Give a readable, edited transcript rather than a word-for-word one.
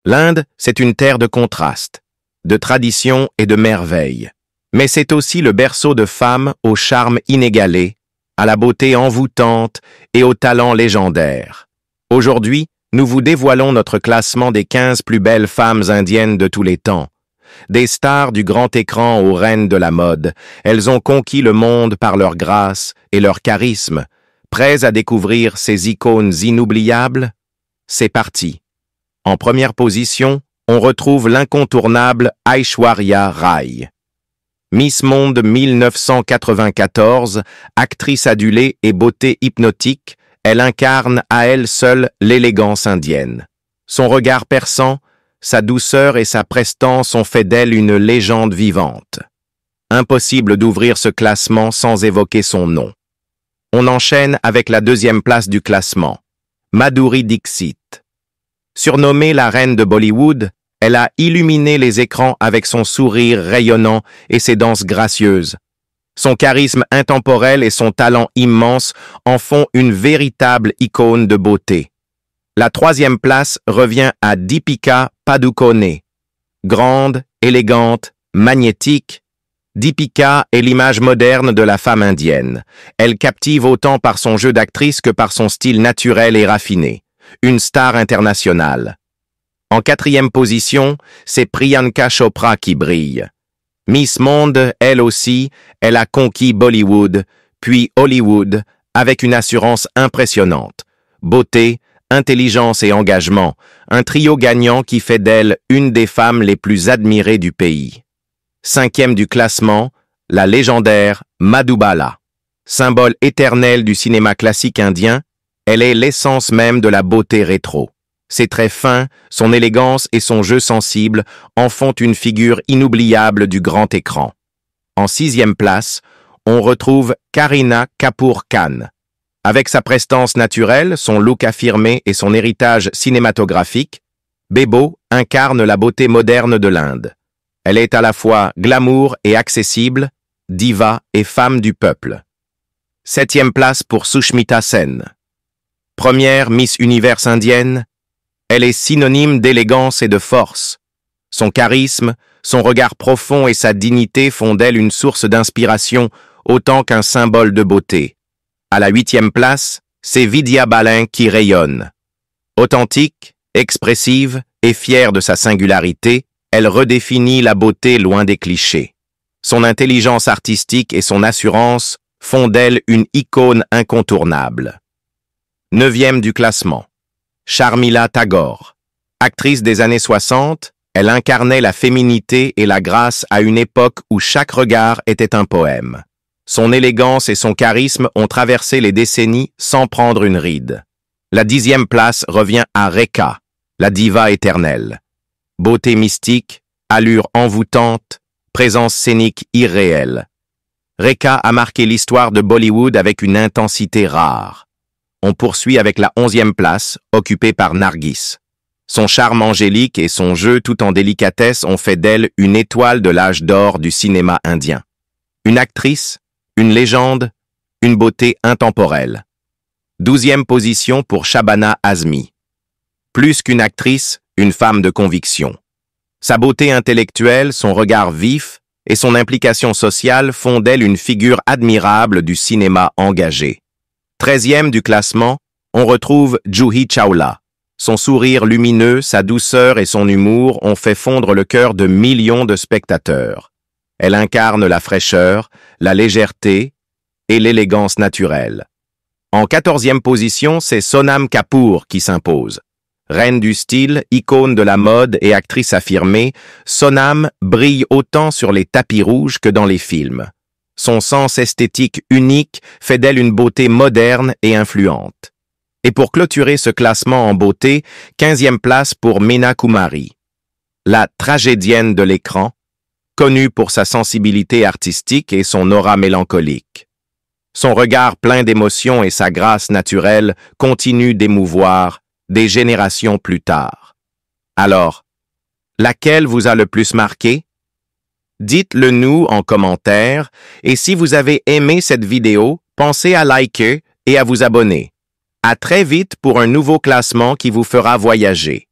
L'Inde, c'est une terre de contrastes, de traditions et de merveilles. Mais c'est aussi le berceau de femmes au charme inégalé, à la beauté envoûtante et au talent légendaire. Aujourd'hui, nous vous dévoilons notre classement des 15 plus belles femmes indiennes de tous les temps. Des stars du grand écran aux reines de la mode, elles ont conquis le monde par leur grâce et leur charisme. Prêts à découvrir ces icônes inoubliables? C'est parti. En première position, on retrouve l'incontournable Aishwarya Rai. Miss Monde 1994, actrice adulée et beauté hypnotique, elle incarne à elle seule l'élégance indienne. Son regard perçant, sa douceur et sa prestance ont fait d'elle une légende vivante. Impossible d'ouvrir ce classement sans évoquer son nom. On enchaîne avec la deuxième place du classement, Madhuri Dixit. Surnommée la reine de Bollywood, elle a illuminé les écrans avec son sourire rayonnant et ses danses gracieuses. Son charisme intemporel et son talent immense en font une véritable icône de beauté. La troisième place revient à Deepika Padukone. Grande, élégante, magnétique, Deepika est l'image moderne de la femme indienne. Elle captive autant par son jeu d'actrice que par son style naturel et raffiné. Une star internationale. En quatrième position, c'est Priyanka Chopra qui brille. Miss Monde, elle aussi, elle a conquis Bollywood, puis Hollywood, avec une assurance impressionnante. Beauté, intelligence et engagement, un trio gagnant qui fait d'elle une des femmes les plus admirées du pays. Cinquième du classement, la légendaire Madhubala. Symbole éternel du cinéma classique indien, elle est l'essence même de la beauté rétro. Ses traits fins, son élégance et son jeu sensible en font une figure inoubliable du grand écran. En sixième place, on retrouve Kareena Kapoor Khan. Avec sa prestance naturelle, son look affirmé et son héritage cinématographique, Bebo incarne la beauté moderne de l'Inde. Elle est à la fois glamour et accessible, diva et femme du peuple. Septième place pour Sushmita Sen. Première Miss Univers indienne, elle est synonyme d'élégance et de force. Son charisme, son regard profond et sa dignité font d'elle une source d'inspiration autant qu'un symbole de beauté. À la huitième place, c'est Vidya Balen qui rayonne. Authentique, expressive et fière de sa singularité, elle redéfinit la beauté loin des clichés. Son intelligence artistique et son assurance font d'elle une icône incontournable. Neuvième du classement. Sharmila Tagore. Actrice des années 60, elle incarnait la féminité et la grâce à une époque où chaque regard était un poème. Son élégance et son charisme ont traversé les décennies sans prendre une ride. La dixième place revient à Rekha, la diva éternelle. Beauté mystique, allure envoûtante, présence scénique irréelle. Rekha a marqué l'histoire de Bollywood avec une intensité rare. On poursuit avec la 11e place, occupée par Nargis. Son charme angélique et son jeu tout en délicatesse ont fait d'elle une étoile de l'âge d'or du cinéma indien. Une actrice, une légende, une beauté intemporelle. 12e position pour Shabana Azmi. Plus qu'une actrice, une femme de conviction. Sa beauté intellectuelle, son regard vif et son implication sociale font d'elle une figure admirable du cinéma engagé. 13e du classement, on retrouve Juhi Chawla. Son sourire lumineux, sa douceur et son humour ont fait fondre le cœur de millions de spectateurs. Elle incarne la fraîcheur, la légèreté et l'élégance naturelle. En 14e position, c'est Sonam Kapoor qui s'impose. Reine du style, icône de la mode et actrice affirmée, Sonam brille autant sur les tapis rouges que dans les films. Son sens esthétique unique fait d'elle une beauté moderne et influente. Et pour clôturer ce classement en beauté, 15e place pour Meena Kumari. La tragédienne de l'écran, connue pour sa sensibilité artistique et son aura mélancolique. Son regard plein d'émotion et sa grâce naturelle continuent d'émouvoir des générations plus tard. Alors, laquelle vous a le plus marqué? Dites-le nous en commentaire et si vous avez aimé cette vidéo, pensez à liker et à vous abonner. À très vite pour un nouveau classement qui vous fera voyager.